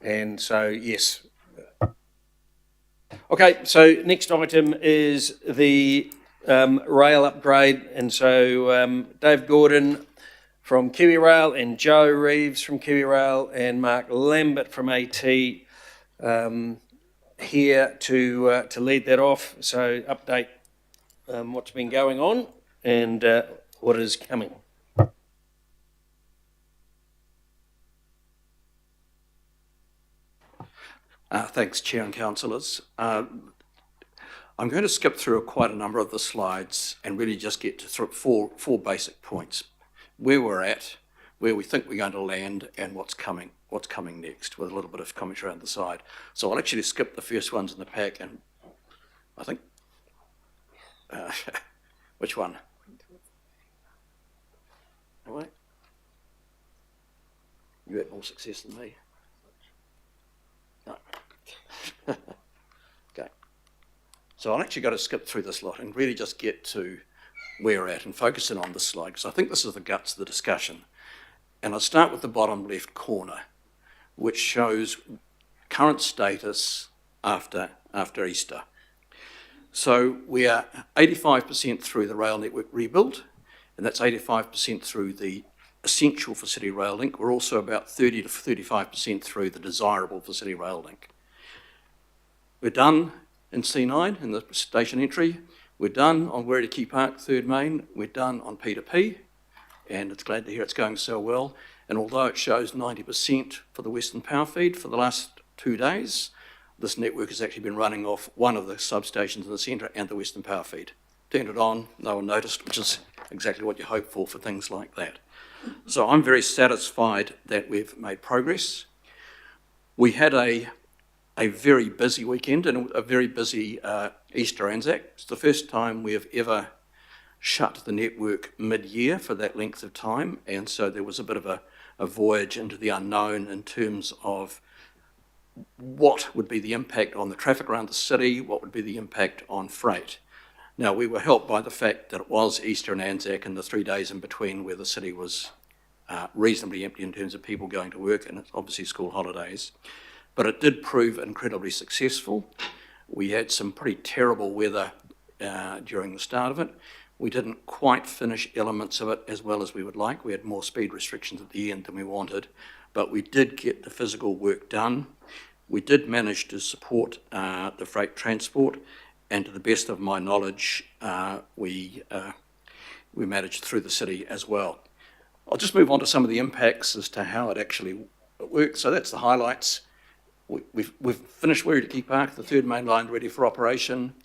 And so, yes. Okay, so next item is the rail upgrade. And so Dave Gordon from Kiwi Rail and Joe Reeves from Kiwi Rail and Mark Lambert from AT here to lead that off. So update what's been going on and what is coming. Thanks, Chair and Councillors. I'm going to skip through quite a number of the slides and really just get to four basic points. Where we're at, where we think we're going to land, and what's coming next, with a little bit of commentary around the side. So I'll actually skip the first ones in the pack, and I think, which one? All right. You had more success than me. No. Okay. So I've actually got to skip through this lot and really just get to where we're at and focus in on this slide, because I think this is the guts of the discussion. And I'll start with the bottom left corner, which shows current status after Easter. So we are 85% through the rail network rebuild, and that's 85% through the essential for City Rail Link. We're also about 30 to 35% through the desirable for City Rail Link. We're done in C9, in the station entry. We're done on Werribee Key Park, Third Main. We're done on P2P, and it's glad to hear it's going so well. And although it shows 90% for the Western Power Feed for the last 2 days, this network has actually been running off one of the substations in the centre and the Western Power Feed. Turned it on, no one noticed, which is exactly what you hope for things like that. So I'm very satisfied that we've made progress. We had a very busy weekend and a very busy Easter Anzac. It's the first time we have ever shut the network mid-year for that length of time, and so there was a bit of a voyage into the unknown in terms of what would be the impact on the traffic around the city, what would be the impact on freight. Now, we were helped by the fact that it was Easter and Anzac and the 3 days in between where the city was reasonably empty in terms of people going to work, and it's obviously school holidays. But it did prove incredibly successful. We had some pretty terrible weather during the start of it. We didn't quite finish elements of it as well as we would like. We had more speed restrictions at the end than we wanted, but we did get the physical work done. We did manage to support the freight transport, and to the best of my knowledge, we managed through the city as well. I'll just move on to some of the impacts as to how it actually works. So that's the highlights. We've finished Werribee Key Park, the third main line ready for operation.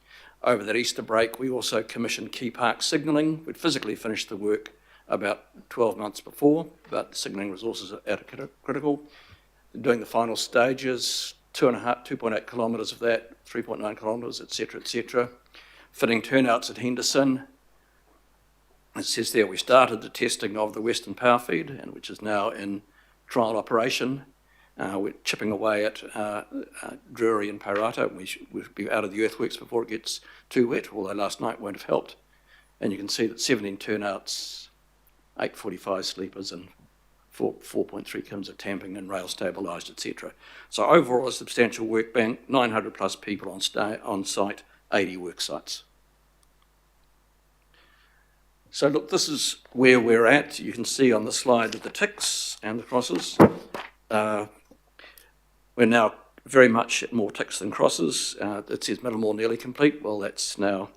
Over that Easter break, we also commissioned Key Park signalling. We'd physically finished the work about 12 months before, but signalling resources are critical. Doing the final stages, 2.8 kilometres of that, 3.9 kilometres, etc., etc. Fitting turnouts at Henderson. It says there we started the testing of the Western Power Feed, and which is now in trial operation. We're chipping away at Drury and Parrata. We'll be out of the earthworks before it gets too wet, although last night won't have helped. And you can see that 17 turnouts, 845 sleepers, and 4.3 kms of tamping and rail stabilised, etc. So overall, a substantial work bank, 900 plus people on site, 80 work sites. So look, this is where we're at. You can see on the slide the ticks and the crosses. We're now very much at more ticks than crosses. It says Middlemore nearly complete. Well, that's now,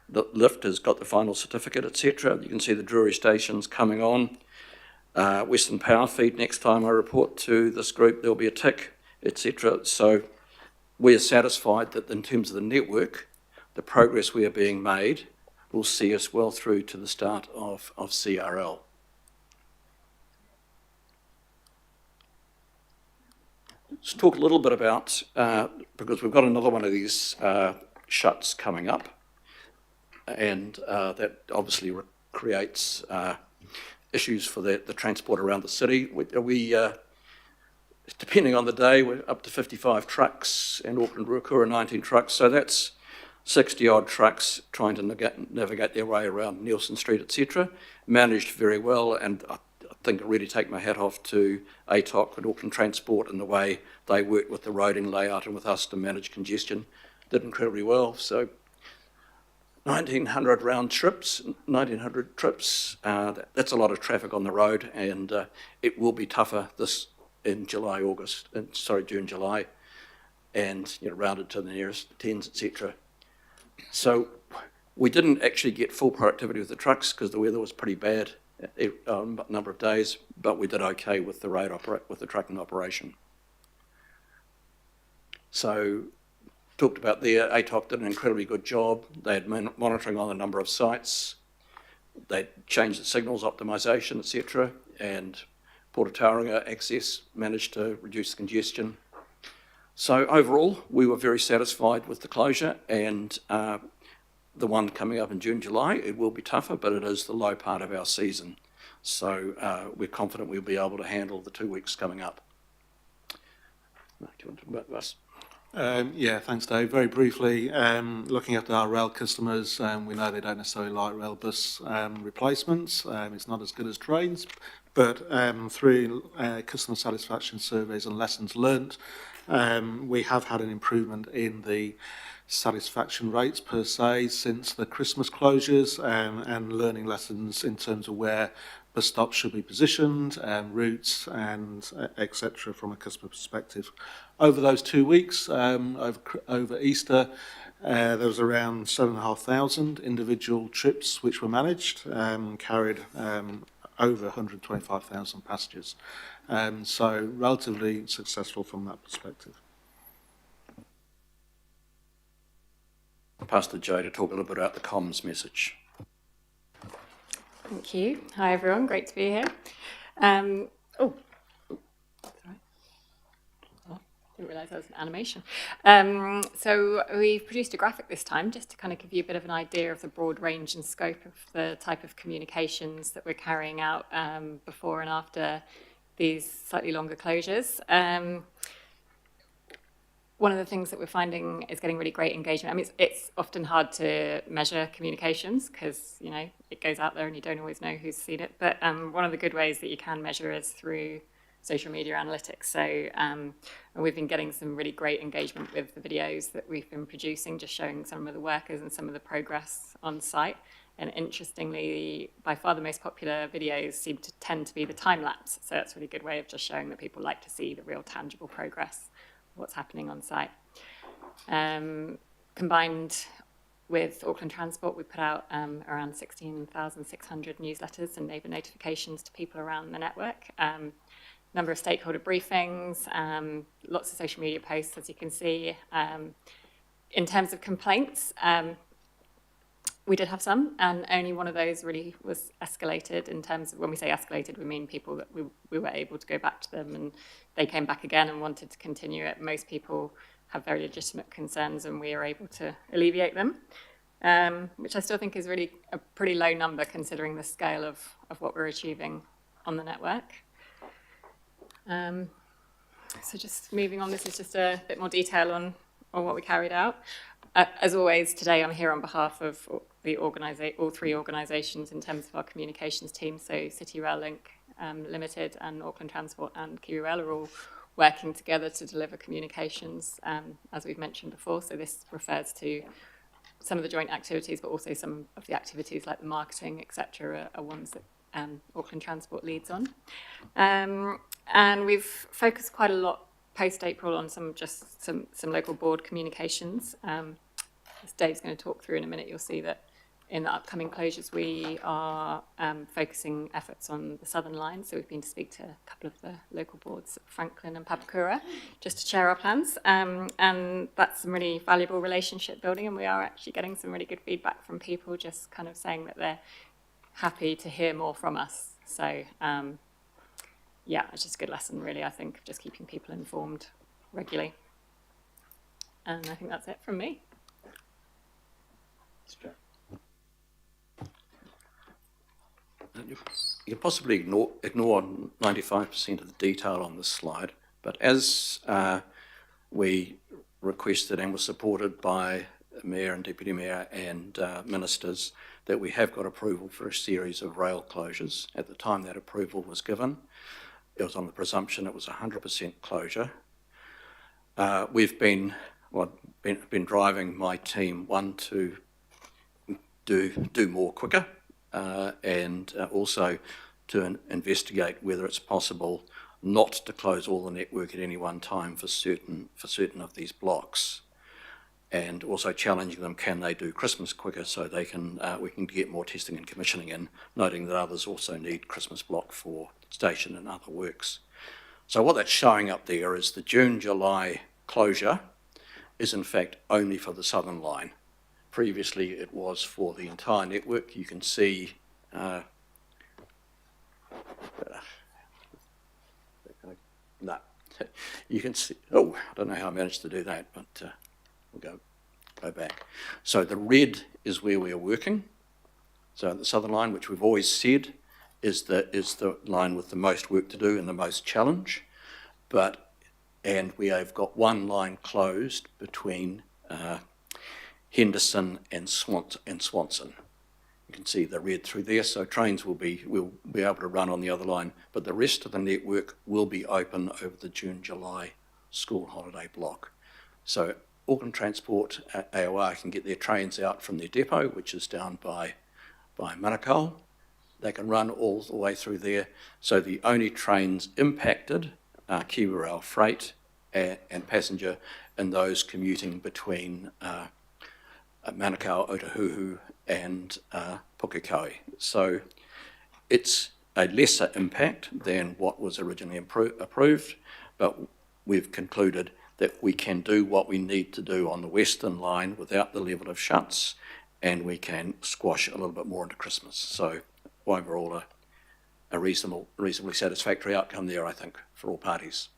the lift has got the final certificate, etc. You can see the Drury stations coming on. Western Power Feed, next time I report to this group, there'll be a tick, etc. So we're satisfied that in terms of the network, the progress we are being made will see us well through to the start of CRL. Let's talk a little bit about, because we've got another one of these shuts coming up, and that obviously creates issues for the transport around the city. We depending on the day, we're up to 55 trucks, and Auckland Ruakura 19 trucks, so that's 60 odd trucks trying to navigate their way around Nielsen Street, etc. Managed very well, and I think I really take my hat off to ATOC and Auckland Transport and the way they worked with the roading layout and with us to manage congestion. Did incredibly well. So 1,900 round trips, 1,900 trips, that's a lot of traffic on the road, and it will be tougher this in June, July, and rounded to the nearest tens, etc. So we didn't actually get full productivity with the trucks because the weather was pretty bad a number of days, but we did okay with the trucking operation. So talked about there, ATOC did an incredibly good job. They had monitoring on a number of sites. They changed the signals optimisation, etc. And Port Tauranga access managed to reduce the congestion. So overall, we were very satisfied with the closure, and the one coming up in June, July, it will be tougher, but it is the low part of our season. So we're confident we'll be able to handle the 2 weeks coming up. Do you want to talk about this? Yeah, thanks, Dave. Very briefly, looking at our rail customers, we know they don't necessarily like rail bus replacements. It's not as good as trains, but through customer satisfaction surveys and lessons learnt, we have had an improvement in the satisfaction rates per se since the Christmas closures, and learning lessons in terms of where bus stops should be positioned, routes, and etc. from a customer perspective. Over those 2 weeks, over Easter, there was around 7,500 individual trips which were managed, carried over 125,000 passengers. So relatively successful from that perspective. I'll pass to Jo to talk a little bit about the comms message. Thank you. Hi everyone, great to be here. Didn't realise that was an animation. So we've produced a graphic this time just to kind of give you a bit of an idea of the broad range and scope of the type of communications that we're carrying out before and after these slightly longer closures. One of the things that we're finding is getting really great engagement. I mean, it's often hard to measure communications because, it goes out there and you don't always know who's seen it. But one of the good ways that you can measure is through social media analytics. So and we've been getting some really great engagement with the videos that we've been producing, just showing some of the workers and some of the progress on site. And interestingly, by far the most popular videos seem to tend to be the time lapse. So that's a really good way of just showing that people like to see the real tangible progress, what's happening on site. Combined with Auckland Transport, we put out around 16,600 newsletters and neighbour notifications to people around the network. Number of stakeholder briefings, lots of social media posts, as you can see. In terms of complaints, we did have some, and only one of those really was escalated. In terms of, when we say escalated, we mean people that we were able to go back to them and they came back again and wanted to continue it. Most people have very legitimate concerns and we are able to alleviate them, which I still think is really a pretty low number considering the scale of what we're achieving on the network. So just moving on, this is just a bit more detail on what we carried out. As always, today I'm here on behalf of all three organisations in terms of our communications team. So City Rail Link Limited and Auckland Transport and Kiwi Rail are all working together to deliver communications, as we've mentioned before. So this refers to some of the joint activities, but also some of the activities like the marketing, etc., are ones that Auckland Transport leads on. And we've focused quite a lot post-April on some local board communications. As Dave's going to talk through in a minute, you'll see that in the upcoming closures we are focusing efforts on the Southern Line. So we've been to speak to a couple of the local boards, Franklin and Papakura, just to share our plans. And that's some really valuable relationship building, and we are actually getting some really good feedback from people just kind of saying that they're happy to hear more from us. So yeah, it's just a good lesson really, I think, of just keeping people informed regularly. And I think that's it from me. You can possibly ignore 95% of the detail on this slide, but as we requested and were supported by Mayor and Deputy Mayor and ministers, that we have got approval for a series of rail closures. At the time that approval was given, it was on the presumption it was 100% closure. We've been driving my team, one, to do more quicker, and also to investigate whether it's possible not to close all the network at any one time for certain of these blocks, and also challenging them, can they do Christmas quicker so they can we can get more testing and commissioning in, noting that others also need Christmas block for station and other works. So what that's showing up there is the June-July closure is in fact only for the southern line. Previously it was for the entire network. You can see no, you can see, oh, I don't know how I managed to do that, but we'll go back. So the red is where we are working. So the southern line, which we've always said is the line with the most work to do and the most challenge, and we have got one line closed between Henderson and Swanson. You can see the red through there, so trains will be able to run on the other line, but the rest of the network will be open over the June-July school holiday block. So Auckland Transport AOR can get their trains out from their depot, which is down by Manukau. They can run all the way through there. So the only trains impacted are Kiwi Rail freight and passenger, and those commuting between Manukau, Otahuhu and Pukekohe. So it's a lesser impact than what was originally approved, but we've concluded that we can do what we need to do on the western line without the level of shuts, and we can squash a little bit more into Christmas. So overall, a reasonably satisfactory outcome there, I think, for all parties.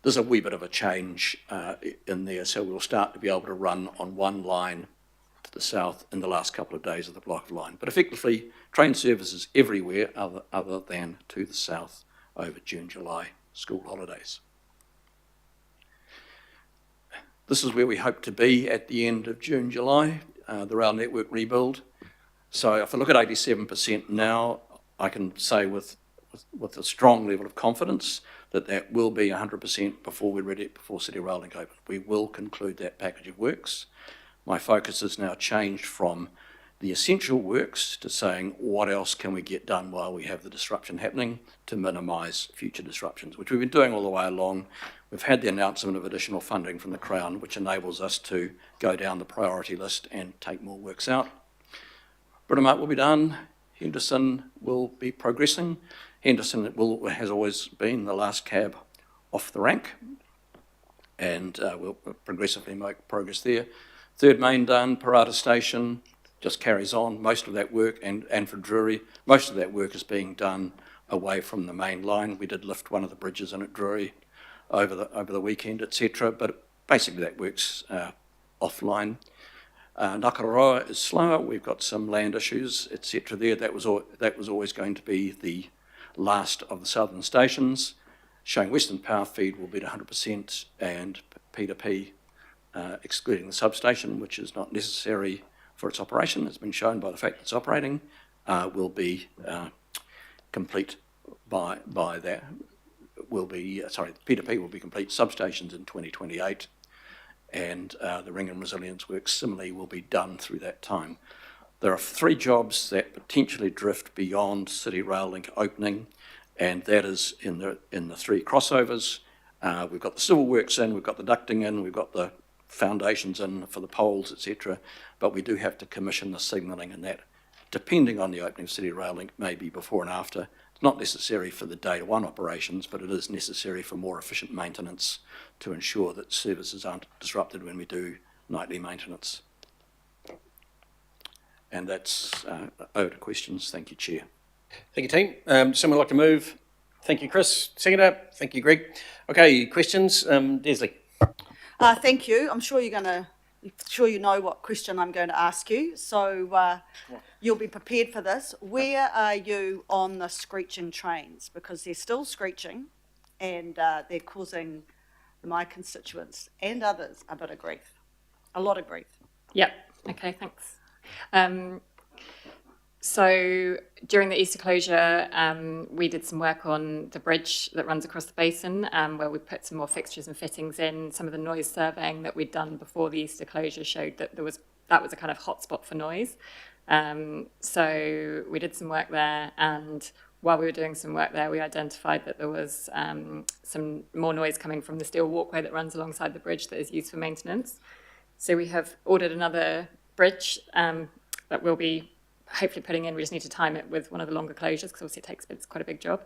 There's a wee bit of a change in there, so we'll start to be able to run on one line to the south in the last couple of days of the block line. But effectively, train services everywhere other than to the south over June-July school holidays. This is where we hope to be at the end of June-July, the rail network rebuild. So if I look at 87% now, I can say with a strong level of confidence that will be 100% before we're ready, before City Rail Link open. We will conclude that package of works. My focus has now changed from the essential works to saying what else can we get done while we have the disruption happening to minimise future disruptions, which we've been doing all the way along. We've had the announcement of additional funding from the Crown, which enables us to go down the priority list and take more works out. Britomart will be done. Henderson will be progressing. Henderson has always been the last cab off the rank, and we'll progressively make progress there. Third main done, Parata Station just carries on. Most of that work, and for Drury, most of that work is being done away from the main line. We did lift one of the bridges in at Drury over the weekend, etc. But basically that works offline. Ngakaroa is slower. We've got some land issues, etc. there. That was always going to be the last of the southern stations. Showing Western Power Feed will be at 100%, and P2P, excluding the substation, which is not necessary for its operation, has been shown by the fact that it's operating, will be complete by that. P2P will be complete substations in 2028, and the Ring and Resilience works similarly will be done through that time. There are 3 jobs that potentially drift beyond City Rail Link opening, and that is in the 3 crossovers. We've got the civil works in, we've got the ducting in, we've got the foundations in for the poles, etc. But we do have to commission the signalling, and that, depending on the opening of City Rail Link, may be before and after. It's not necessary for the day one operations, but it is necessary for more efficient maintenance to ensure that services aren't disrupted when we do nightly maintenance. And that's over to questions. Thank you, Chair. Thank you, team. Someone like to move? Thank you, Chris. Seconder. Thank you, Greg. Okay, questions. Desley. Thank you. I'm sure you know what question I'm going to ask you, so you'll be prepared for this. Where are you on the screeching trains? Because they're still screeching, and they're causing my constituents and others a lot of grief. Yep. Okay, thanks. So during the Easter closure, we did some work on the bridge that runs across the basin, where we put some more fixtures and fittings in. Some of the noise surveying that we'd done before the Easter closure showed that that was a kind of hotspot for noise. So we did some work there, and while we were doing some work there, we identified that there was some more noise coming from the steel walkway that runs alongside the bridge that is used for maintenance. So we have ordered another bridge that we'll be hopefully putting in. We just need to time it with one of the longer closures because obviously it's quite a big job.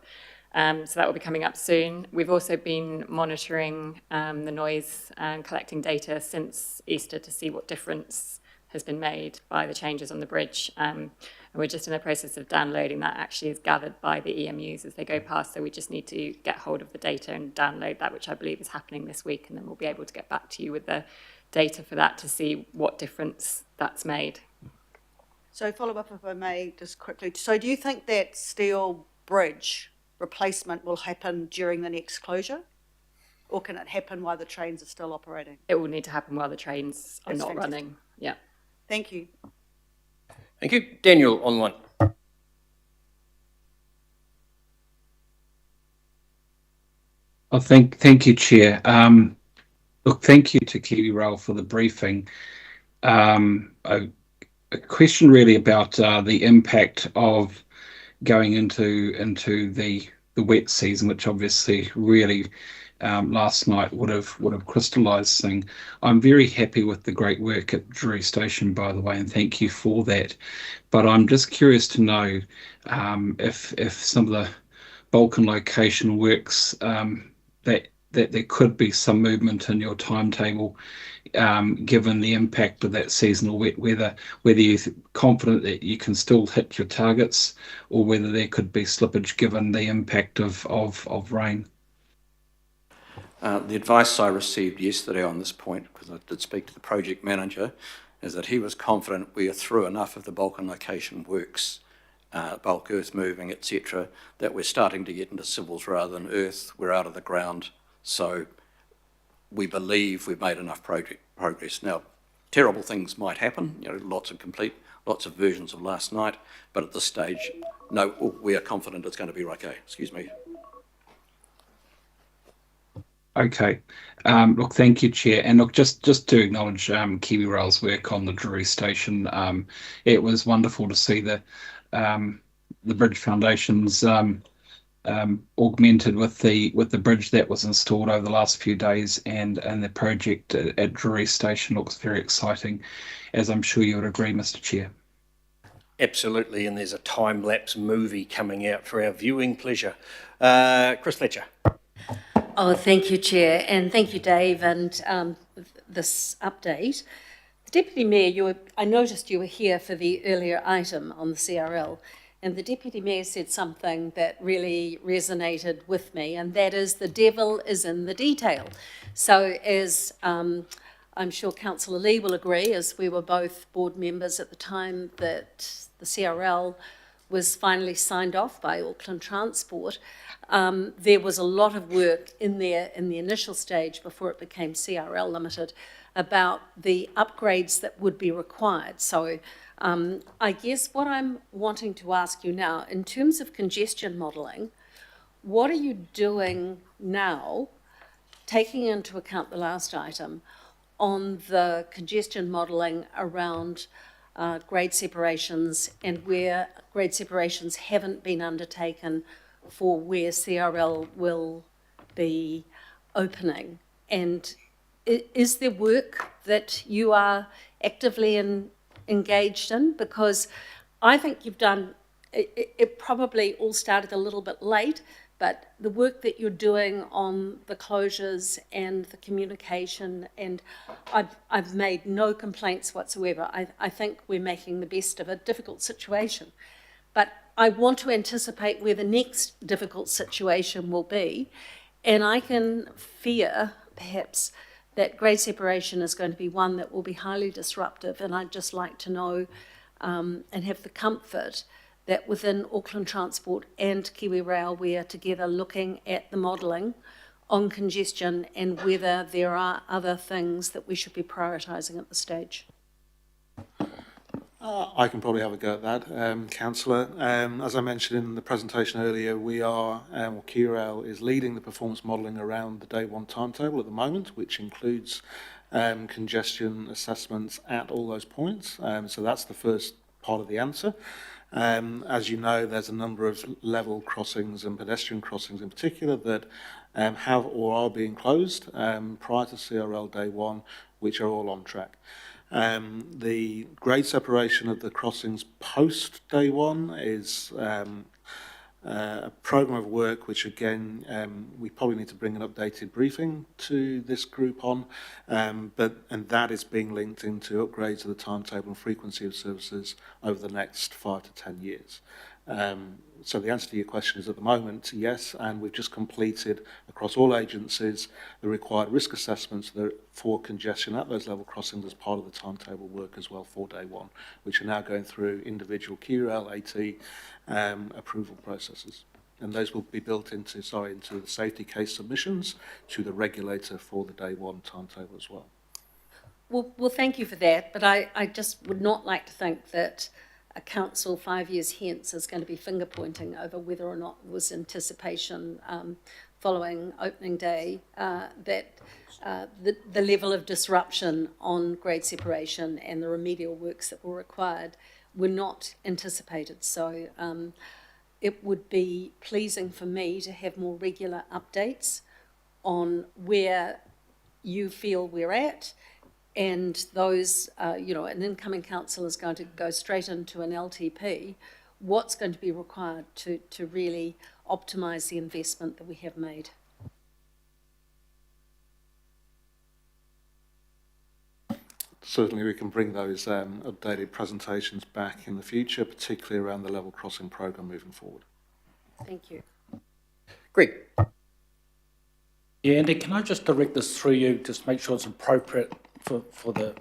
So that will be coming up soon. We've also been monitoring the noise and collecting data since Easter to see what difference has been made by the changes on the bridge. And we're just in the process of downloading that. Actually is gathered by the EMUs as they go past. So we just need to get hold of the data and download that, which I believe is happening this week. And then we'll be able to get back to you with the data for that to see what difference that's made. So follow up, if I may, just quickly. So do you think that steel bridge replacement will happen during the next closure? Or can it happen while the trains are still operating? It will need to happen while the trains are That's not fantastic. running. Yeah. Thank you. Thank you. Daniel, online. Oh, thank you, Chair. Look, thank you to Kiwi Rail for the briefing. A question really about the impact of going into the wet season, which obviously really last night would have crystallised thing. I'm very happy with the great work at Drury Station, by the way, and thank you for that. But I'm just curious to know if some of the Balkan location works that there could be some movement in your timetable, given the impact of that seasonal wet weather, whether you're confident that you can still hit your targets or whether there could be slippage given the impact of rain. The advice I received yesterday on this point, because I did speak to the project manager, is that he was confident we are through enough of the Balkan location works, bulk earth moving, etc., that we're starting to get into civils rather than earth. We're out of the ground. So we believe we've made enough progress. Now, terrible things might happen, lots of versions of last night, but at this stage, no, we are confident it's going to be okay. Excuse me. Okay. Look, thank you, Chair. And look, just to acknowledge Kiwi Rail's work on the Drury Station. It was wonderful to see the bridge foundations augmented with the bridge that was installed over the last few days, and the project at Drury Station looks very exciting, as I'm sure you would agree, Mr. Chair. Absolutely, and there's a time-lapse movie coming out for our viewing pleasure. Chris Fletcher. Oh, thank you, Chair, and thank you, Dave, and this update. The Deputy Mayor, I noticed you were here for the earlier item on the CRL, and the Deputy Mayor said something that really resonated with me, and that is the devil is in the detail. So as I'm sure Councillor Lee will agree, as we were both board members at the time that the CRL was finally signed off by Auckland Transport, there was a lot of work in there in the initial stage before it became CRL Limited about the upgrades that would be required. So I guess what I'm wanting to ask you now, in terms of congestion modelling, what are you doing now, taking into account the last item, on the congestion modelling around grade separations and where grade separations haven't been undertaken for where CRL will be opening? And is there work that you are actively engaged in? Because I think you've done, it probably all started a little bit late, but the work that you're doing on the closures and the communication, and I've made no complaints whatsoever. I think we're making the best of a difficult situation. But I want to anticipate where the next difficult situation will be, and I can fear, perhaps, that grade separation is going to be one that will be highly disruptive, and I'd just like to know and have the comfort that within Auckland Transport and Kiwi Rail we are together looking at the modelling on congestion and whether there are other things that we should be prioritising at this stage. I can probably have a go at that, Councillor. As I mentioned in the presentation earlier, QRail is leading the performance modelling around the day one timetable at the moment, which includes congestion assessments at all those points. So that's the first part of the answer. As you know, there's a number of level crossings and pedestrian crossings in particular that have or are being closed prior to CRL day one, which are all on track. The grade separation of the crossings post day one is a programme of work which, again, we probably need to bring an updated briefing to this group on, and that is being linked into upgrades of the timetable and frequency of services over the next 5 to 10 years. So the answer to your question is at the moment, yes, and we've just completed across all agencies the required risk assessments for congestion at those level crossings as part of the timetable work as well for day one, which are now going through individual QRL, AT approval processes. And those will be built into the safety case submissions to the regulator for the day one timetable as well. Well, thank you for that, but I just would not like to think that a council 5 years hence is going to be finger pointing over whether or not was anticipation following opening day that the level of disruption on grade separation and the remedial works that were required were not anticipated. So it would be pleasing for me to have more regular updates on where you feel we're at. And those, an incoming council is going to go straight into an LTP. What's going to be required to really optimise the investment that we have made? Certainly we can bring those updated presentations back in the future, particularly around the level crossing programme moving forward. Thank you. Greg. Yeah, Andy, can I just direct this through you, just make sure it's appropriate for the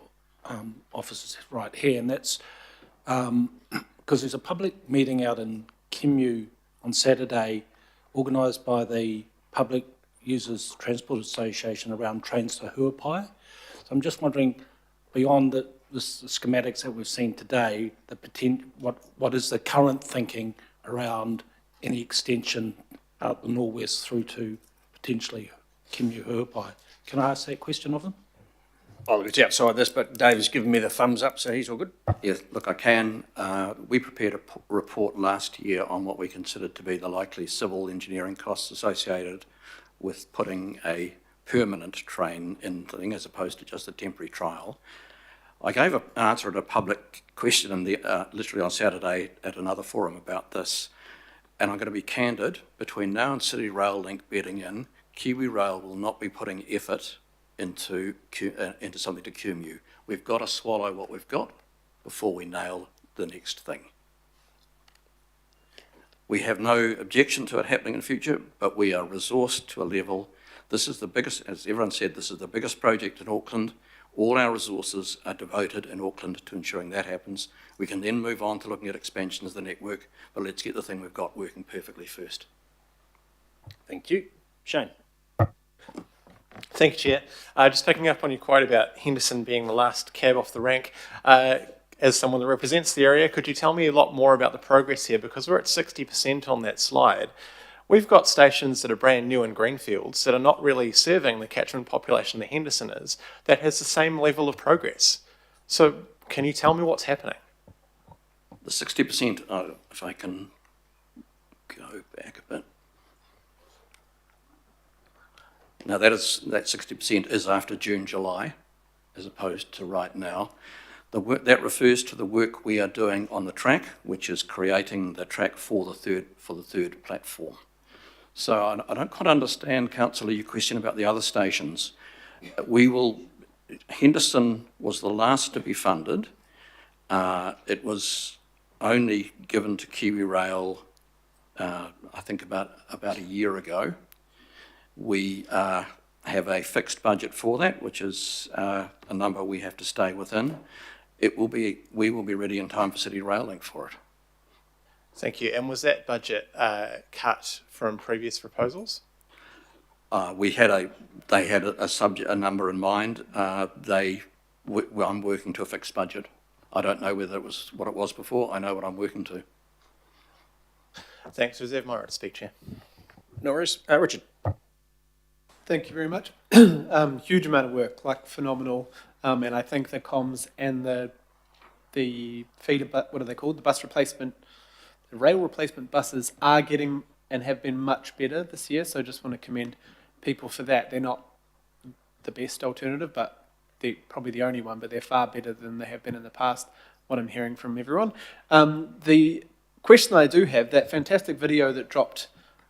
officers right here, and that's because there's a public meeting out in Kimu on Saturday organised by the Public Users Transport Association around trains to Huapai. So I'm just wondering, beyond the schematics that we've seen today, what is the current thinking around any extension out the northwest through to potentially Kimu Huapai? Can I ask that question of them? Oh, look, it's outside this, but Dave has given me the thumbs up, so he's all good. Yes, look, I can. We prepared a report last year on what we considered to be the likely civil engineering costs associated with putting a permanent train in the thing as opposed to just a temporary trial. I gave an answer at a public question literally on Saturday at another forum about this, and I'm going to be candid. Between now and City Rail Link bedding in, Kiwi Rail will not be putting effort into something to Kimu. We've got to swallow what we've got before we nail the next thing. We have no objection to it happening in the future, but we are resourced to a level. This is the biggest, as everyone said, this is the biggest project in Auckland. All our resources are devoted in Auckland to ensuring that happens. We can then move on to looking at expansions of the network, but let's get the thing we've got working perfectly first. Thank you. Shane. Thank you, Chair. Just picking up on your quote about Henderson being the last cab off the rank, as someone that represents the area, could you tell me a lot more about the progress here? Because we're at 60% on that slide. We've got stations that are brand new in greenfields that are not really serving the catchment population that Henderson is, that has the same level of progress. So can you tell me what's happening? The 60%, if I can go back a bit. Now that 60% is after June, July, as opposed to right now. That refers to the work we are doing on the track, which is creating the track for the third platform. So I don't quite understand, Councillor, your question about the other stations. Henderson was the last to be funded. It was only given to Kiwi Rail, I think about a year ago. We have a fixed budget for that, which is a number we have to stay within. We will be ready in time for City Rail Link for it. Thank you. And was that budget cut from previous proposals? They had a number in mind. I'm working to a fixed budget I don't know whether it was what it was before. I know what I'm working to. Thanks. Reserve my right to speak, Chair. No worries. Richard. Thank you very much. Huge amount of work, like phenomenal. And I think the comms and the feeder, what are they called? The bus replacement, the rail replacement buses are getting and have been much better this year. So I just want to commend people for that. They're not the best alternative, but they're probably the only one, but they're far better than they have been in the past, what I'm hearing from everyone. The question I do have, that fantastic video that dropped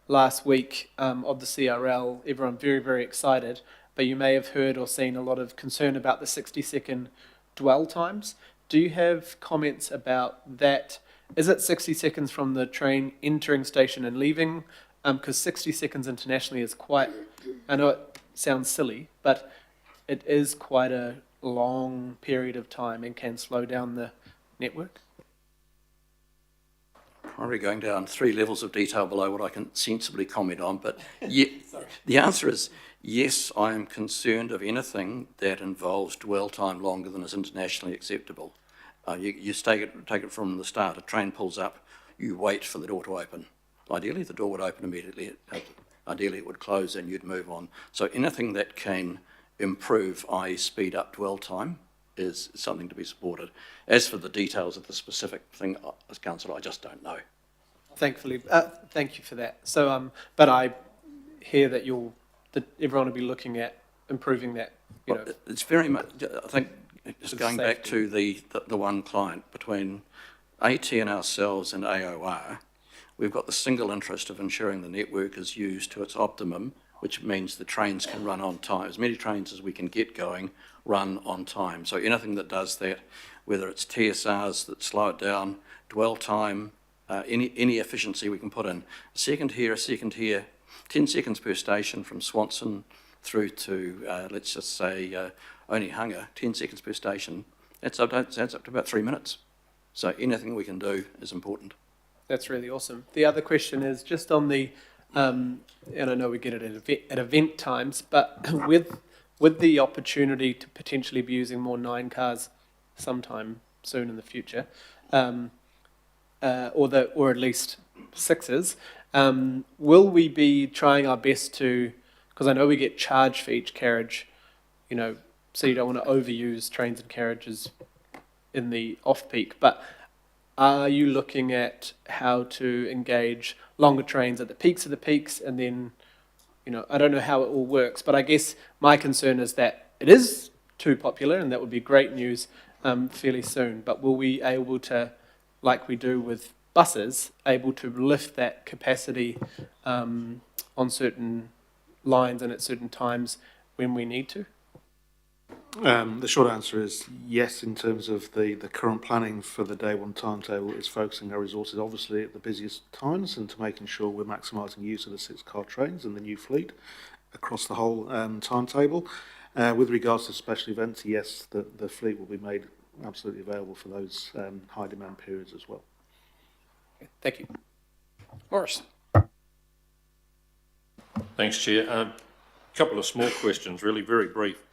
last week of the CRL, everyone very, very excited, but you may have heard or seen a lot of concern about the 60-second dwell times. Do you have comments about that? Is it 60 seconds from the train entering station and leaving? Because 60 seconds internationally is quite, I know it sounds silly, but it is quite a long period of time and can slow down the network. Probably going down 3 levels of detail below what I can sensibly comment on, but the answer is yes, I am concerned of anything that involves dwell time longer than is internationally acceptable. You take it from the start. A train pulls up, you wait for the door to open. Ideally, the door would open immediately. Ideally, it would close and you'd move on. So anything that can improve, i.e. speed up dwell time, is something to be supported. As for the details of the specific thing, as councillor, I just don't know. Thankfully, thank you for that. So, but I hear that everyone will be looking at improving that. Well, it's very much. I think just going safety. back to the one client between AT and ourselves and AOR, we've got the single interest of ensuring the network is used to its optimum, which means the trains can run on time. As many trains as we can get going run on time. So anything that does that, whether it's TSRs that slow it down, dwell time, any efficiency we can put in. A second here, 10 seconds per station from Swanson through to, let's just say, Onehunga, 10 seconds per station, adds up to about 3 minutes. So anything we can do is important. That's really awesome. The other question is just on the, and I know we get it at event times, but with the opportunity to potentially be using more 9 cars sometime soon in the future, or at least 6s, will we be trying our best to, because I know we get charged for each carriage, so you don't want to overuse trains and carriages in the off-peak, but are you looking at how to engage longer trains at the peaks of the peaks and then, I don't know how it all works, but I guess my concern is that it is too popular and that would be great news fairly soon, but will we be able to, like we do with buses, able to lift that capacity on certain lines and at certain times when we need to? The short answer is yes, in terms of the current planning for the day one timetable is focusing our resources obviously at the busiest times and to making sure we're maximising use of the 6-car trains and the new fleet across the whole timetable. With regards to special events, yes, the fleet will be made absolutely available for those high demand periods as well. Thank you. Morris. Thanks, Chair. A couple of small questions, really very brief.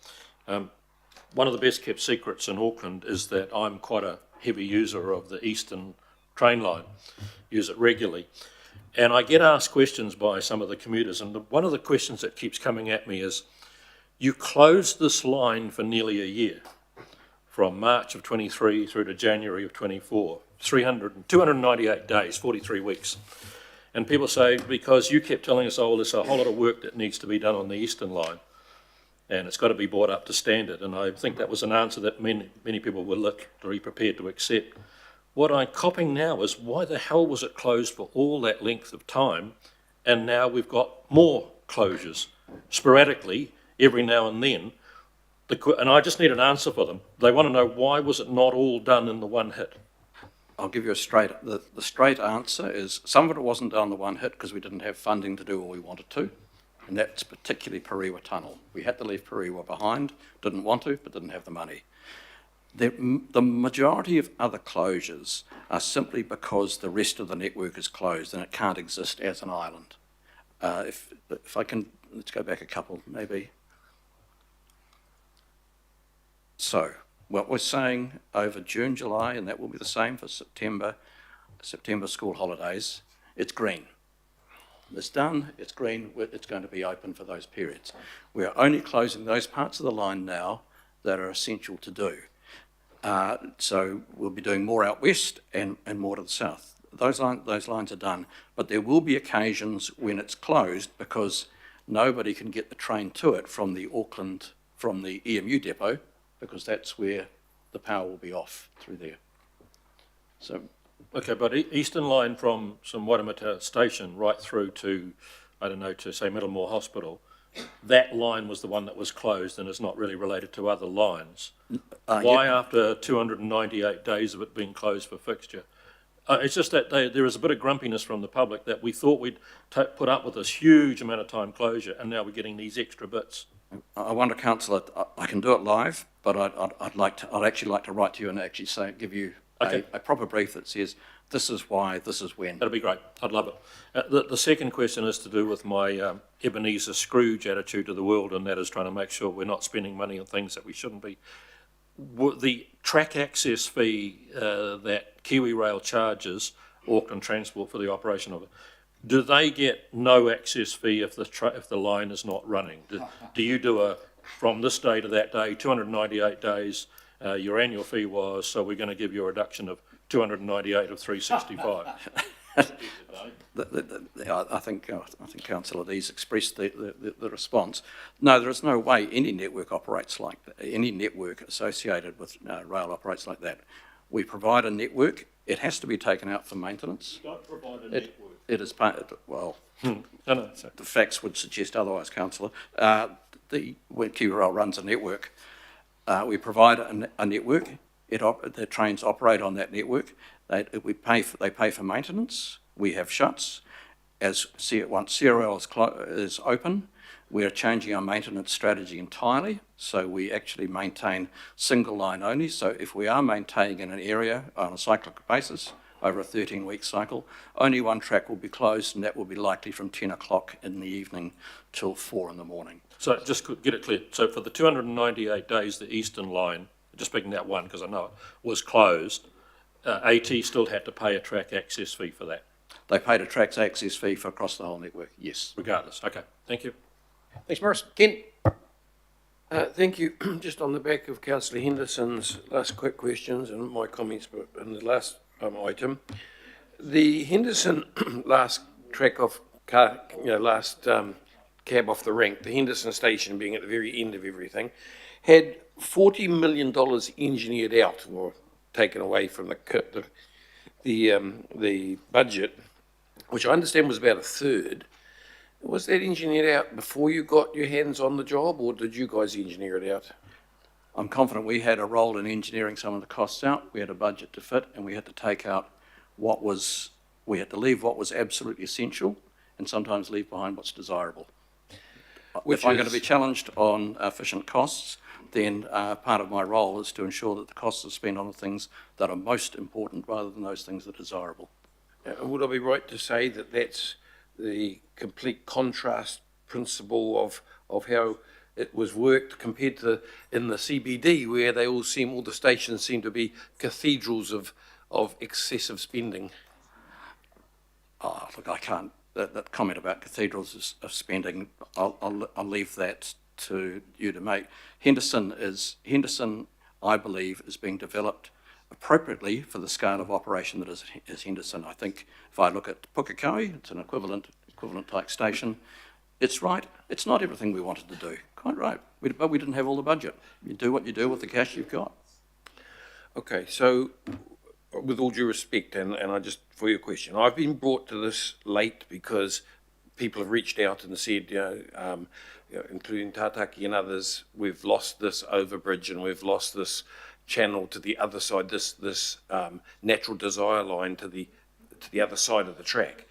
One of the best kept secrets in Auckland is that I'm quite a heavy user of the Eastern train line, use it regularly. And I get asked questions by some of the commuters, and one of the questions that keeps coming at me is, you closed this line for nearly a year, from March of 23 through to January of 24, 298 days, 43 weeks. And people say, because you kept telling us, oh, there's a whole lot of work that needs to be done on the Eastern line, and it's got to be brought up to standard. And I think that was an answer that many people were literally prepared to accept. What I'm copping now is, why the hell was it closed for all that length of time, and now we've got more closures, sporadically, every now and then. And I just need an answer for them. They want to know, why was it not all done in the one hit? I'll give you the straight answer is some of it wasn't done in the one hit because we didn't have funding to do what we wanted to, and that's particularly Parewa Tunnel. We had to leave Parewa behind, didn't want to, but didn't have the money. The majority of other closures are simply because the rest of the network is closed and it can't exist as an island. If I can, let's go back a couple maybe. So, What we're saying over June, July, and that will be the same for September school holidays, it's green. It's done, it's green, it's going to be open for those periods. We're only closing those parts of the line now that are essential to do. So we'll be doing more out west and more to the south. Those lines are done, but there will be occasions when it's closed because nobody can get the train to it from the EMU depot, because that's where the power will be off through there. So. Okay, but Eastern Line from St Wairemata Station right through to, I don't know, to say Middlemore Hospital, that line was the one that was closed and is not really related to other lines. Why, after 298 days of it being closed for fixture? It's just that there is a bit of grumpiness from the public that we thought we'd put up with this huge amount of time closure, and now we're getting these extra bits. I wonder, Councillor, I can do it live, but I'd actually like to write to you and actually give you a proper brief that says this is why, this is when. That'd be great. I'd love it. The second question is to do with my Ebenezer Scrooge attitude to the world, and that is trying to make sure we're not spending money on things that we shouldn't be. The track access fee that Kiwi Rail charges Auckland Transport for the operation of it, do they get no access fee if the line is not running? Do you do from this day to that day, 298 days, your annual fee was, so we're going to give you a reduction of 298 of 365? I think Councillor Dees expressed the response. No, there is no way any network operates like that. Any network associated with rail operates like that. We provide a network. It has to be taken out for maintenance. You don't provide a network. It is part. Well, No, the facts would suggest otherwise, Councillor. When Kiwi Rail runs a network, we provide a network. The trains operate on that network. They pay for maintenance. We have shuts. Once CRL is open, we are changing our maintenance strategy entirely. So we actually maintain single line only. So if we are maintaining in an area on a cyclic basis over a 13-week cycle, only one track will be closed, and that will be likely from 10 o'clock in the evening till 4 in the morning. So just to get it clear, so for the 298 days, the Eastern Line, just picking that one because I know it, was closed, AT still had to pay a track access fee for that? They paid a track access fee for across the whole network, yes. Regardless, okay, thank you. Thanks, Morris. Ken? Thank you. Just on the back of Councillor Henderson's last quick questions and my comments in the last item, the Henderson last track off car, last cab off the rank, the Henderson station being at the very end of everything, had $40 million engineered out or taken away from the budget, which I understand was about a third. Was that engineered out before you got your hands on the job, or did you guys engineer it out? I'm confident we had a role in engineering some of the costs out. We had a budget to fit, and we had to take out we had to leave what was absolutely essential and sometimes leave behind what's desirable. If I'm going to be challenged on efficient costs, then part of my role is to ensure that the costs are spent on the things that are most important rather than those things that are desirable. Would I be right to say that that's the complete contrast principle of how it was worked compared to in the CBD, where all the stations seem to be cathedrals of excessive spending? Look, I can't. That comment about cathedrals of spending, I'll leave that to you to make. Henderson, I believe, is being developed appropriately for the scale of operation that is Henderson. I think if I look at Pukekohe, it's an equivalent type station. It's right. It's not everything we wanted to do. Quite right. But we didn't have all the budget. You do what you do with the cash you've got. Okay, so with all due respect, and I just, for your question, I've been brought to this late because people have reached out and said, including Tātaki and others, we've lost this overbridge and we've lost this channel to the other side, this natural desire line to the other side of the track.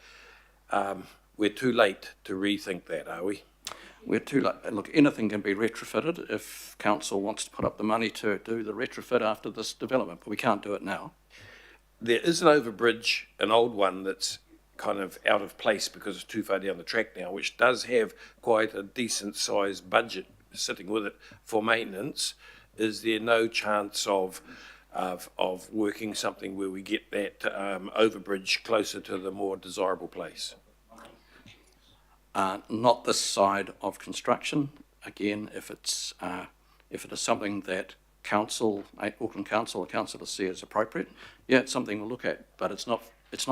We're too late to rethink that, are we? We're too late. Look, anything can be retrofitted if council wants to put up the money to do the retrofit after this development, but we can't do it now. There is an overbridge, an old one that's kind of out of place because it's too far down the track now, which does have quite a decent sized budget sitting with it for maintenance. is there no chance of working something where we get that overbridge closer to the more desirable place? Not this side of construction. Again, if it is something that Auckland Council or councillors see as appropriate, yeah, it's something we'll look at, but it's not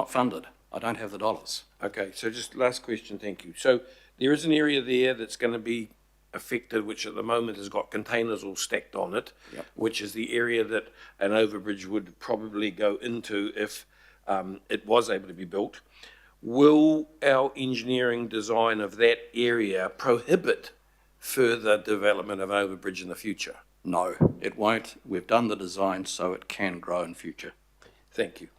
funded. I don't have the dollars. Okay, so just last question, thank you. So there is an area there that's going to be affected, which at the moment has got containers all stacked on it, Yep. which is the area that an overbridge would probably go into if it was able to be built. Will our engineering design of that area prohibit further development of overbridge in the future? No, it won't. We've done the design so it can grow in future. Thank you.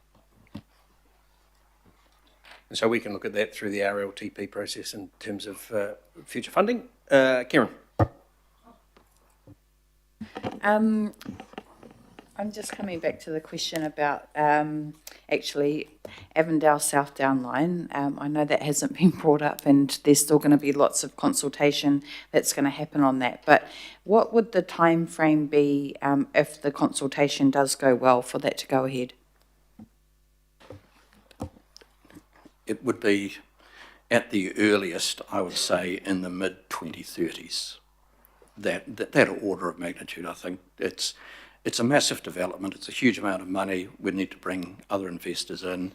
And so we can look at that through the RLTP process in terms of future funding. Karen. I'm just coming back to the question about actually Avondale South Down Line. I know that hasn't been brought up and there's still going to be lots of consultation that's going to happen on that. But what would the time frame be if the consultation does go well for that to go ahead? It would be, at the earliest, I would say, in the mid-2030s. That order of magnitude, I think. It's a massive development. It's a huge amount of money. We need to bring other investors in.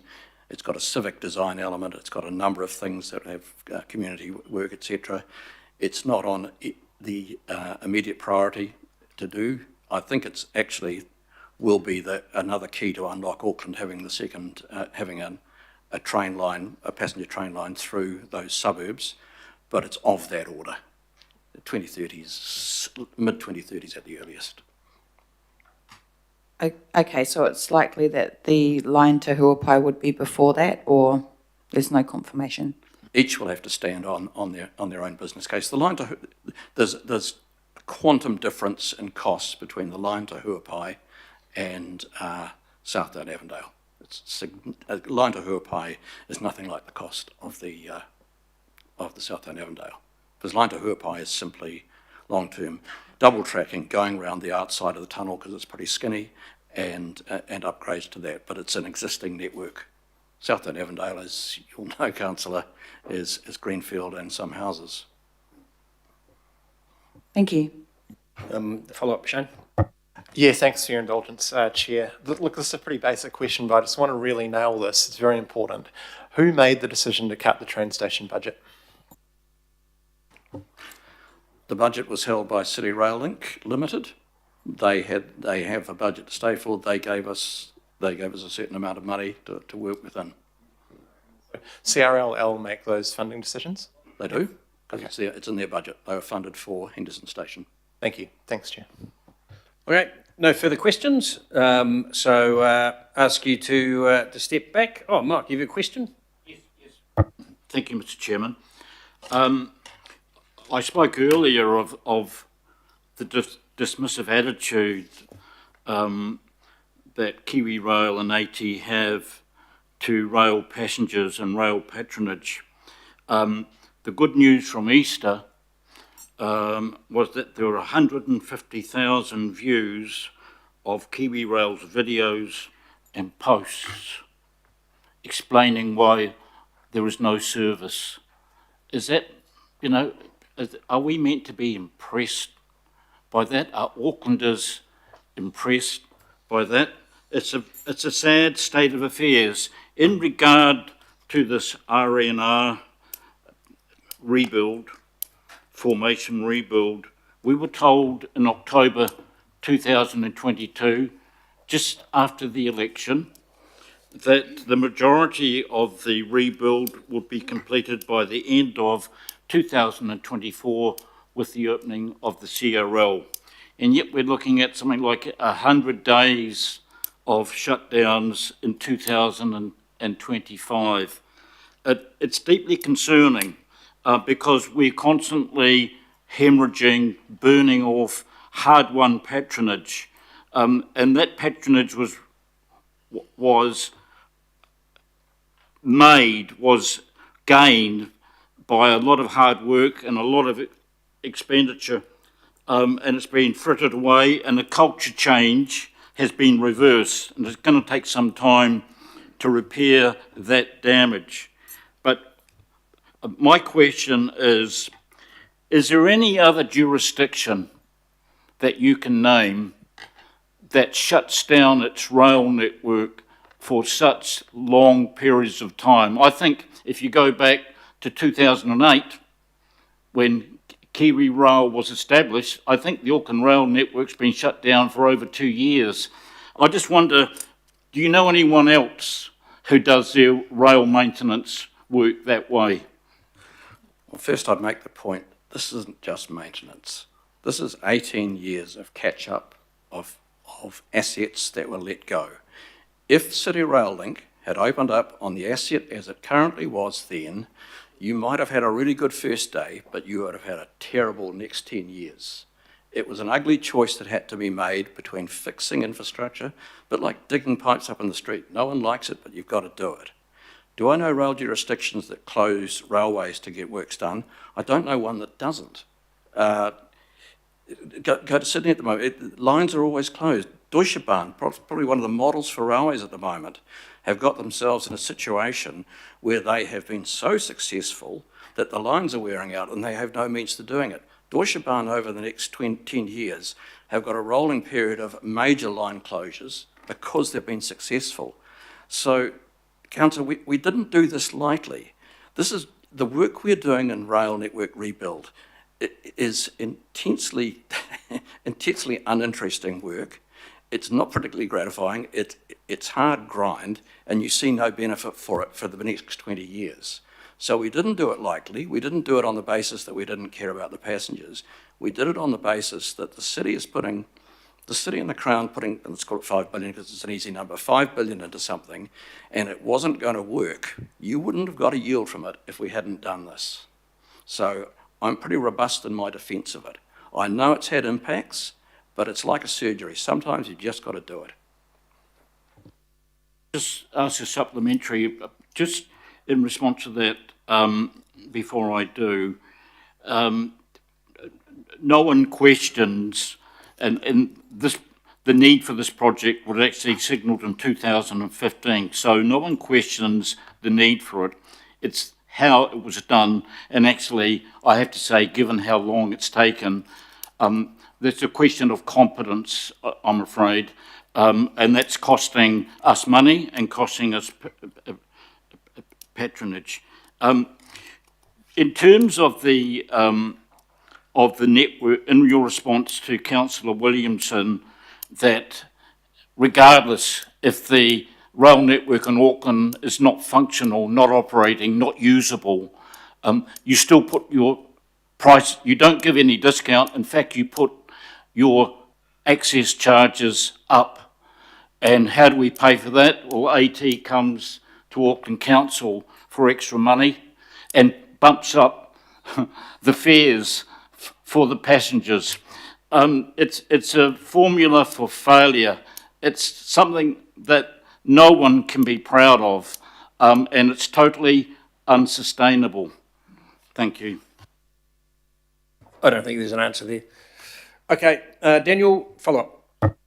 It's got a civic design element. It's got a number of things that have community work, etc. It's not on the immediate priority to do. I think it's actually will be another key to unlock Auckland having the second, having a train line, a passenger train line through those suburbs, but it's of that order. 2030s, mid-2030s at the earliest. Okay, so it's likely that the line to Huapai would be before that, or there's no confirmation? Each will have to stand on their own business case. The line to there's a quantum difference in costs between the line to Huapai and South Down Avondale. A line to Huapai is nothing like the cost of the South Down Avondale, because line to Huapai is simply long-term double tracking going around the outside of the tunnel because it's pretty skinny, and upgrades to that. But it's an existing network. South Down Avondale, as you'll know, councillor, is greenfield and some houses. Thank you. Follow-up, Shane. Yeah, thanks for your indulgence, Chair. Look, this is a pretty basic question, but I just want to really nail this. It's very important. Who made the decision to cut the train station budget? The budget was held by City Rail Link Limited. They have a budget to stay for. They gave us a certain amount of money to work within. CRLL make those funding decisions? They do, because it's in their budget. They were funded for Henderson Station. Thank you. Thanks, Chair. Okay, no further questions. So ask you to step back. Oh, Mark, you have a question? Yes. Thank you, Mr. Chairman. I spoke earlier of the dismissive attitude that Kiwi Rail and AT have to rail passengers and rail patronage. The good news from Easter was that there were 150,000 views of Kiwi Rail's videos and posts explaining why there is no service. Is that, are we meant to be impressed by that? Are Aucklanders impressed by that? It's a sad state of affairs. In regard to this R&R formation rebuild, we were told in October 2022, just after the election, that the majority of the rebuild would be completed by the end of 2024 with the opening of the CRL. And yet we're looking at something like 100 days of shutdowns in 2025. It's deeply concerning because we're constantly hemorrhaging, burning off hard-won patronage. And that patronage was gained by a lot of hard work and a lot of expenditure and it's been frittered away, and the culture change has been reversed, and it's going to take some time to repair that damage. But my question is there any other jurisdiction that you can name that shuts down its rail network for such long periods of time? I think if you go back to 2008, when Kiwi Rail was established, I think the Auckland rail network's been shut down for over 2 years. I just wonder, do you know anyone else who does their rail maintenance work that way? Well, first I'd make the point, this isn't just maintenance. This is 18 years of catch-up of assets that were let go. If City Rail Link had opened up on the asset as it currently was then, you might have had a really good first day, but you would have had a terrible next 10 years. It was an ugly choice that had to be made between fixing infrastructure, but like digging pipes up in the street. No one likes it, but you've got to do it. Do I know rail jurisdictions that close railways to get works done? I don't know one that doesn't. Go to Sydney at the moment, lines are always closed. Deutsche Bahn, probably one of the models for railways at the moment, have got themselves in a situation where they have been so successful that the lines are wearing out and they have no means to doing it. Deutsche Bahn over the next 10 years have got a rolling period of major line closures because they've been successful. So, Councillor, we didn't do this lightly. This is the work we're doing in rail network rebuild. It is intensely uninteresting work. It's not particularly gratifying. It's hard grind, and you see no benefit for it for the next 20 years. So we didn't do it lightly. We didn't do it on the basis that we didn't care about the passengers. We did it on the basis that the city and the Crown putting, let's call it 5 billion because it's an easy number, 5 billion into something, and it wasn't going to work. You wouldn't have got a yield from it if we hadn't done this. So I'm pretty robust in my defence of it. I know it's had impacts, but it's like a surgery. Sometimes you just got to do it. Just ask a supplementary, just in response to that, before I do, no one questions, and the need for this project was actually signalled in 2015, so no one questions the need for it. It's how it was done, and actually, I have to say, given how long it's taken, there's a question of competence, I'm afraid, and that's costing us money and costing us patronage. In terms of the network, in your response to Councillor Williamson, that regardless if the rail network in Auckland is not functional, not operating, not usable, you still put your price, you don't give any discount. In fact, you put your access charges up. And how do we pay for that? Well, AT comes to Auckland Council for extra money and bumps up the fares for the passengers. It's a formula for failure. It's something that no one can be proud of, and it's totally unsustainable. Thank you. I don't think there's an answer there. Okay, Daniel, follow up.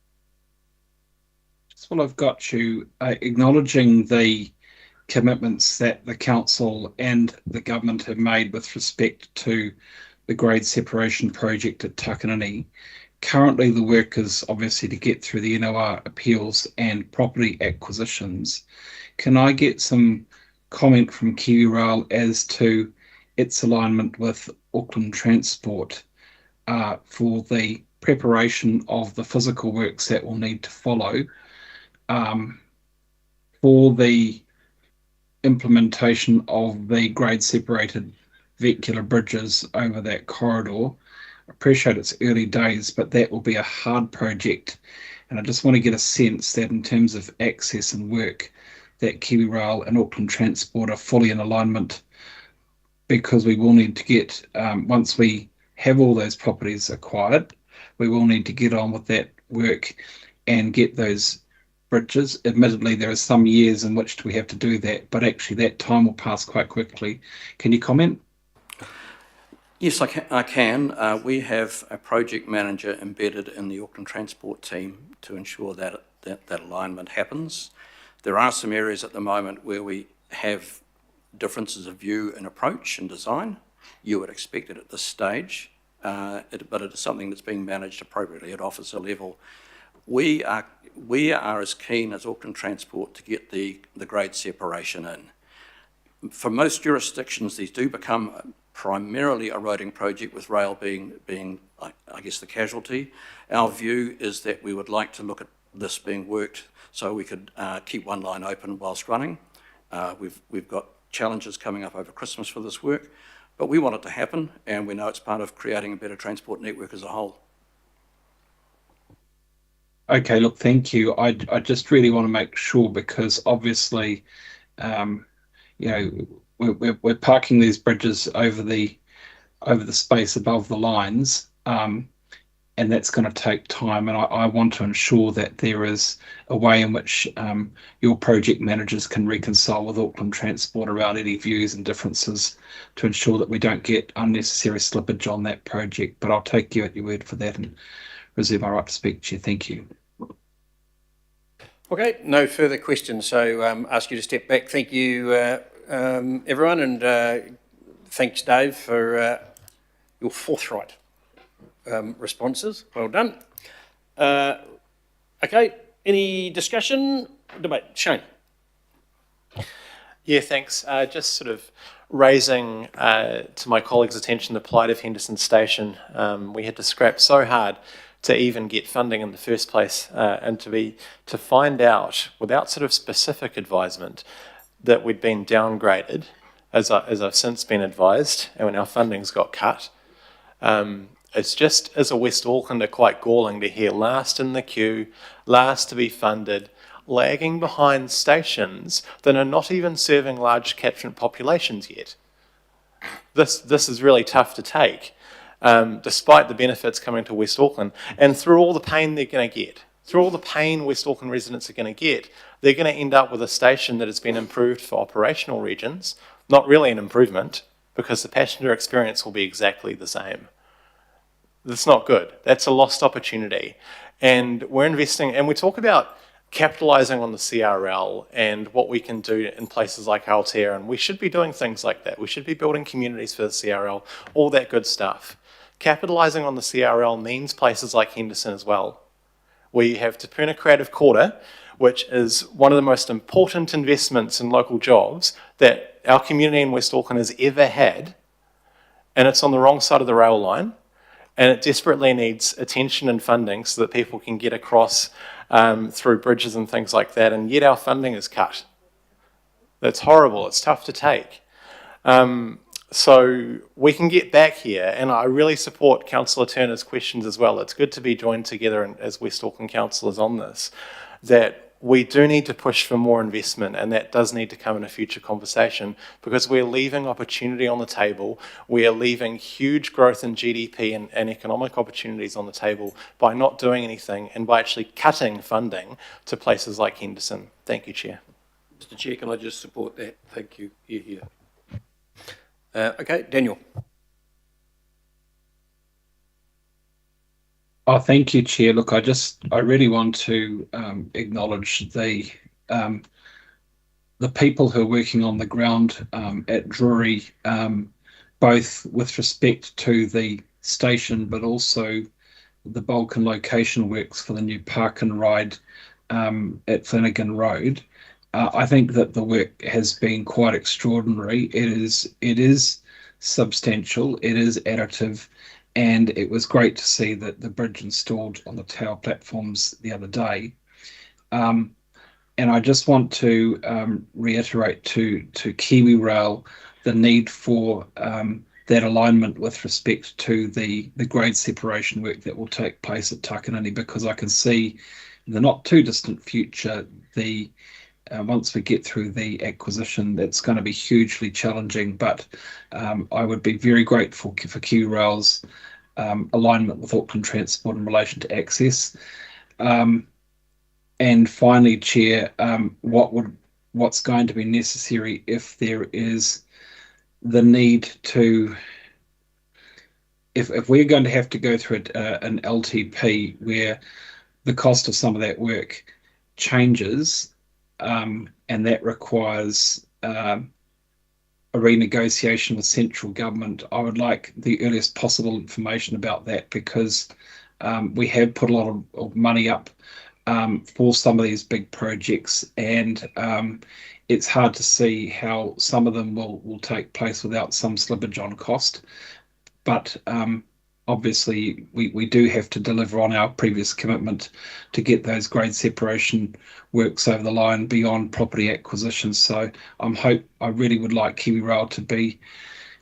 Just while I've got you, acknowledging the commitments that the council and the government have made with respect to the grade separation project at Takanini. Currently, the work is obviously to get through the NOR appeals and property acquisitions. Can I get some comment from Kiwi Rail as to its alignment with Auckland Transport for the preparation of the physical works that will need to follow for the implementation of the grade separated vehicular bridges over that corridor? I appreciate it's early days, but that will be a hard project. And I just want to get a sense that in terms of access and work, that Kiwi Rail and Auckland Transport are fully in alignment, because we will need to get, once we have all those properties acquired, we will need to get on with that work and get those bridges. Admittedly, there are some years in which we have to do that, but actually that time will pass quite quickly. Can you comment? Yes, I can. We have a project manager embedded in the Auckland Transport team to ensure that alignment happens. There are some areas at the moment where we have differences of view and approach and design. You would expect it at this stage, but it is something that's being managed appropriately at officer level. We are as keen as Auckland Transport to get the grade separation in. For most jurisdictions, these do become primarily a roading project, with rail being I guess, the casualty. Our view is that we would like to look at this being worked so we could keep one line open whilst running. We've got challenges coming up over Christmas for this work, but we want it to happen, and we know it's part of creating a better transport network as a whole. Okay, look, thank you. I just really want to make sure, because obviously, you know, we're parking these bridges over the space above the lines, and that's going to take time. And I want to ensure that there is a way in which your project managers can reconcile with Auckland Transport around any views and differences to ensure that we don't get unnecessary slippage on that project. But I'll take you at your word for that and reserve my right to speak, Chair. Thank you. Okay, no further questions, so ask you to step back. Thank you, everyone, and thanks, Dave, for your forthright responses. Well done. Okay, any discussion, debate? Shane. Yeah, thanks. Just sort of raising to my colleagues' attention the plight of Henderson Station. We had to scrap so hard to even get funding in the first place, and to find out without sort of specific advisement that we'd been downgraded, as I've since been advised, and when our funding's got cut. It's just, as a West Aucklander, quite galling to hear last in the queue, last to be funded, lagging behind stations that are not even serving large catchment populations yet. This is really tough to take, despite the benefits coming to West Auckland, and through all the pain they're going to get. Through all the pain West Auckland residents are going to get, they're going to end up with a station that has been improved for operational regions, not really an improvement, because the passenger experience will be exactly the same. That's not good. That's a lost opportunity. And we're investing, and we talk about capitalising on the CRL and what we can do in places like Aotearoa, and we should be doing things like that. We should be building communities for the CRL, all that good stuff. Capitalising on the CRL means places like Henderson as well. We have Te Puna Creative Quarter, which is one of the most important investments in local jobs that our community in West Auckland has ever had, and it's on the wrong side of the rail line, and it desperately needs attention and funding so that people can get across through bridges and things like that, and yet our funding is cut. That's horrible. It's tough to take. So we can get back here, and I really support Councillor Turner's questions as well. It's good to be joined together as West Auckland councillors on this, that we do need to push for more investment, and that does need to come in a future conversation, because we're leaving opportunity on the table. We are leaving huge growth in GDP and economic opportunities on the table by not doing anything and by actually cutting funding to places like Henderson. Thank you, Chair. Mr. Chair, can I just support that? Thank you. Here. Okay, Daniel. Oh, thank you, Chair. Look, I really want to acknowledge the people who are working on the ground at Drury, both with respect to the station, but also the bulk and location works for the new park and ride at Flanagan Road. I think that the work has been quite extraordinary. It is substantial. It is additive. And it was great to see that the bridge installed on the tower platforms the other day. And I just want to reiterate to Kiwi Rail the need for that alignment with respect to the grade separation work that will take place at Takanini, because I can see in the not too distant future, once we get through the acquisition, that's going to be hugely challenging. But I would be very grateful for Kiwi Rail's alignment with Auckland Transport in relation to access. And finally, Chair, what's going to be necessary if there is the need to if we're going to have to go through an LTP where the cost of some of that work changes, and that requires a renegotiation with central government, I would like the earliest possible information about that, because we have put a lot of money up for some of these big projects, and it's hard to see how some of them will take place without some slippage on cost. But obviously we do have to deliver on our previous commitment to get those grade separation works over the line beyond property acquisitions. So I really would like KiwiRail to be,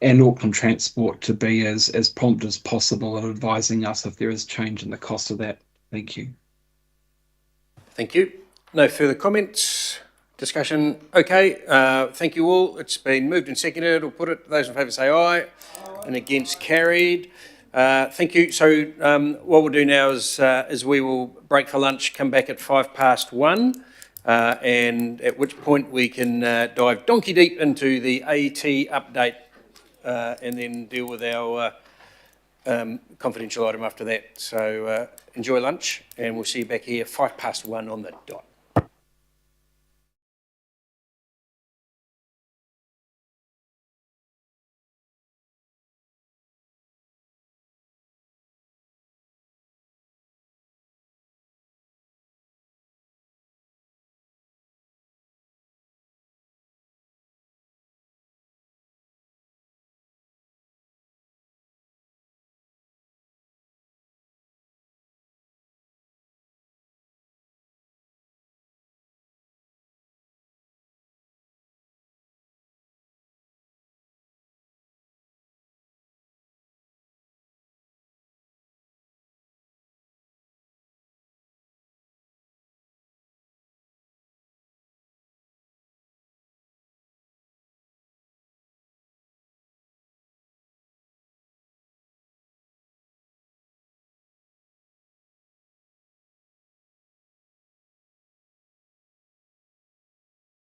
and Auckland Transport to be, as prompt as possible in advising us if there is change in the cost of that. Thank you. Thank you. No further comments? Discussion? Okay. Thank you all. It's been moved and seconded. I'll put it. Those in favour say aye. And against, carried. Thank you. So what we'll do now is we will break for lunch, come back at 1:05, and at which point we can dive donkey deep into the AT update, and then deal with our confidential item after that. So enjoy lunch, and we'll see you back here 1:05 on the dot.